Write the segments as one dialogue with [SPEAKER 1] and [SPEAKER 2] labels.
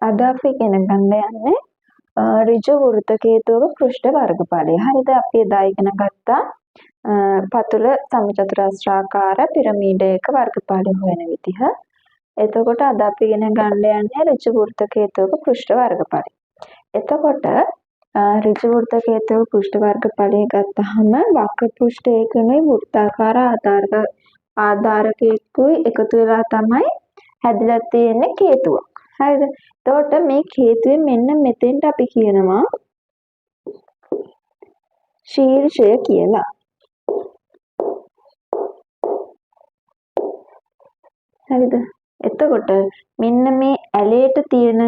[SPEAKER 1] අද අපි ඉගෙන ගන්න යන්නේ ඍජු වෘත්ත කේතුවක පෘෂ්ඨ වර්ගඵලය. හරිද? අපි එදා ඉගෙන ගත්තා පතුල සමචතුරාස්‍රාකාර පිරමීඩයක වර්ගඵලය හොයන විදිහ. එතකොට අද අපි ඉගෙන ගන්න යන්නේ ඍජු වෘත්ත කේතුවක පෘෂ්ඨ වර්ගඵලය. එතකොට ඍජු වෘත්ත කේතුවක පෘෂ්ඨ වර්ගඵලය ගත්තහම වක්‍ර පෘෂ්ඨයකනේ වෘත්තාකාර ආධාරකයකුයි එකතු වෙලා තමයි හැදිලා තියෙන්නේ කේතුවක්. හරිද? එතකොට මේ කේතුවේ මෙන්න මෙතෙන්ට අපි කියනවා ශීර්ෂය කියලා. හරිද? එතකොට මෙන්න මේ ඇලයට තියෙන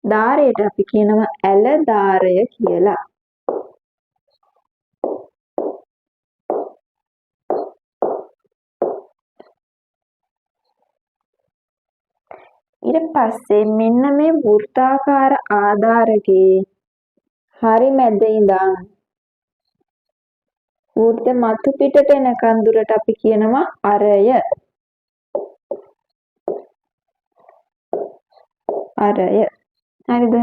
[SPEAKER 1] ධාරයට අපි කියනවා ඇල ධාරය කියලා. ඊට පස්සේ මෙන්න මේ වෘත්තාකාර ආධාරකයේ හරි මැද ඉඳන් වෘත්ත මතු පිටට එනකන් දුරට අපි කියනවා අරය. අරය. හරිද?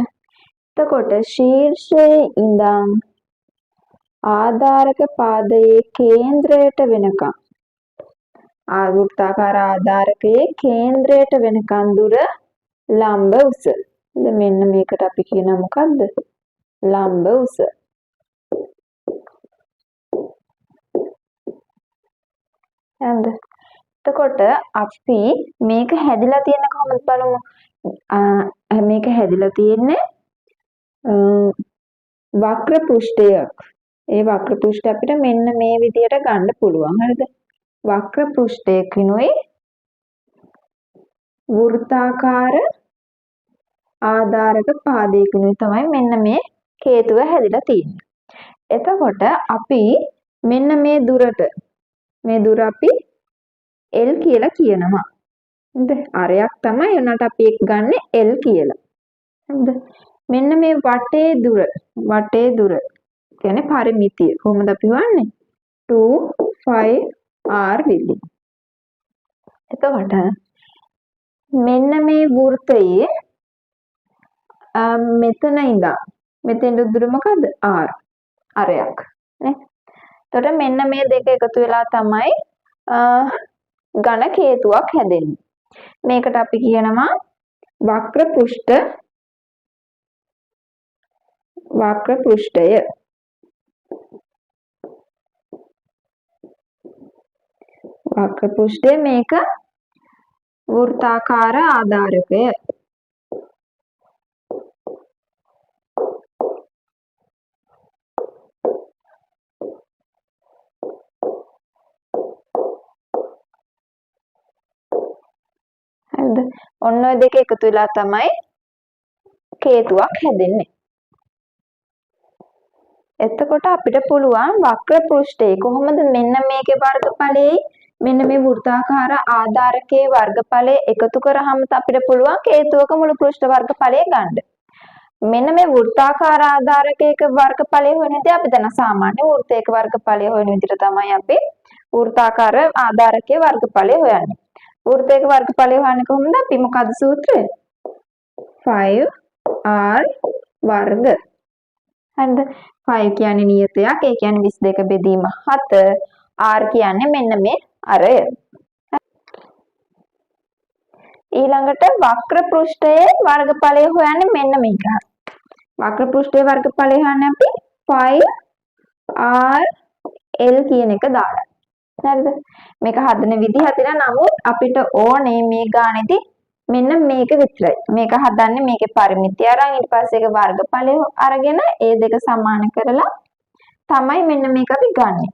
[SPEAKER 1] එතකොට ශීර්ෂයේ ඉඳන් ආධාරක පාදයේ කේන්ද්‍රයට වෙනකන් වෘත්තාකාර ආධාරකයේ කේන්ද්‍රයට වෙනකන් දුර ලම්බ උස. මෙන්න මේකට අපි කියනවා මොකද්ද? ලම්බ උස. හරිද? එතකොට අපි මේක හැදිලා තියෙන කොහොමද බලමු. මේක හැදිලා තියෙන්නේ වක්‍ර පෘෂ්ඨයක්. ඒ වක්‍ර පෘෂ්ඨ අපිට මෙන්න මේ විදිහට ගන්න පුළුවන්. හරිද? වක්‍ර පෘෂ්ඨයකිනුයි වෘත්තාකාර ආධාරක පාදයකිනුයි තමයි මෙන්න මේ කේතුව හැදිලා තියෙන්නේ. එතකොට අපි මෙන්න මේ දුරට මේ දුර අපි L කියලා කියනවා. හරිද? අරයක් තමයි උනට අපි එක ගන්නෙ L කියලා. හරිද? මෙන්න මේ වටේ දුර කියන්නේ පරිමිතිය. කොහොමද අපි හොයන්නේ? 2 5 r විදිහ. එතකොට මෙන්න මේ වෘත්තයේ මෙතන ඉඳන් මෙතෙන් දුර මොකද්ද? r අරයක් නේ. එතකොට මෙන්න මේ දෙක එකතු වෙලා තමයි ඝන කේතුවක් හැදෙන්නේ. මේකට අපි කියනවා වක්‍ර පෘෂ්ඨය. වක්‍ර පෘෂ්ඨය මේක වෘත්තාකාර ආධාරකය. හරිද? ඔන්න ඔය දෙක එකතු වෙලා තමයි කේතුවක් හැදෙන්නේ. එතකොට අපිට පුළුවන් වක්‍ර පෘෂ්ඨයේ කොහොමද මෙන්න මේකේ වර්ගඵලයේ මෙන්න මේ වෘත්තාකාර ආධාරකයේ වර්ගඵලය එකතු කරාම අපිට පුළුවන් කේතුවක මුළු පෘෂ්ඨ වර්ගඵලය ගන්න. මෙන්න මේ වෘත්තාකාර ආධාරකයක වර්ගඵලය හොයනදී අපි දැන් සාමාන්‍ය වෘත්තයක වර්ගඵලය හොයන විදිහට තමයි අපි වෘත්තාකාර ආධාරකයේ වර්ගඵලය හොයන්නේ. වෘත්තයක වර්ගඵලය හොයන්නේ කොහොමද? අපි මොකද්ද සූත්‍රය? 5r වර්ග. හරිද? 5 කියන්නේ නියතයක්. ඒ කියන්නේ 22 බෙදීම 7. r කියන්නේ මෙන්න මේ අරය. ඊළඟට වක්‍ර පෘෂ්ඨයේ වර්ගඵලය හොයන්නේ මෙන්න මේක. වක්‍ර පෘෂ්ඨයේ වර්ගඵලය හොයන්නේ අපි 5r l කියන එක දාලා. හරිද? මේක හදන විදිහ හදන නමුත් අපිට ඕනේ මේ ගානේදී මෙන්න මේක විතරයි. මේක හදන්නේ මේකේ පරිමිතිය අරන් ඊට පස්සේ ඒක වර්ගඵලය අරගෙන ඒ දෙක සමාන කරලා තමයි මෙන්න මේක අපි ගන්නෙ.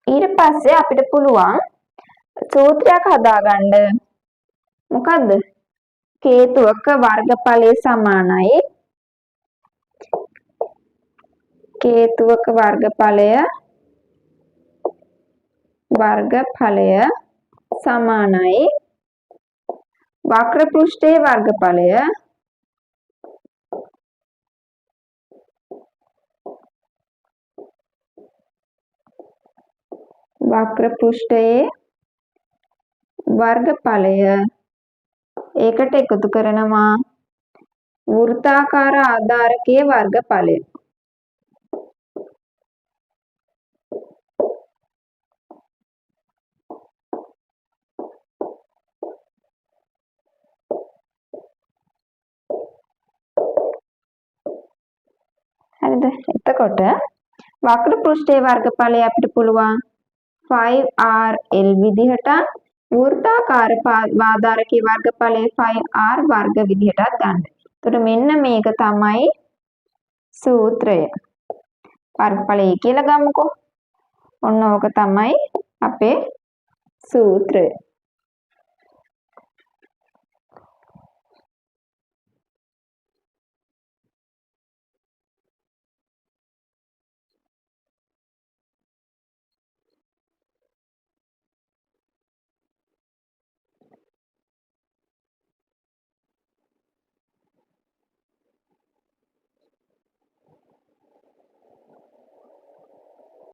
[SPEAKER 1] ඊට පස්සේ අපිට පුළුවන් සූත්‍රයක් හදාගන්න. මොකද්ද? කේතුවක වර්ගඵලය සමානයි සමානයි වක්‍ර පෘෂ්ඨයේ වර්ගඵලය ඒකට එකතු කරනවා වෘත්තාකාර ආධාරකයේ වර්ගඵලය. හරිද? එතකොට වක්‍ර පෘෂ්ඨයේ වර්ගඵලය අපිට පුළුවන් 5rl විදිහට වෘත්තාකාර ආධාරකයේ වර්ගඵලය 5r වර්ග විදිහටත් ගන්න. එතකොට මෙන්න මේක තමයි සූත්‍රය. වර්ගඵලය කියලා ගමුකෝ. ඔන්න ඕක තමයි අපේ සූත්‍රය.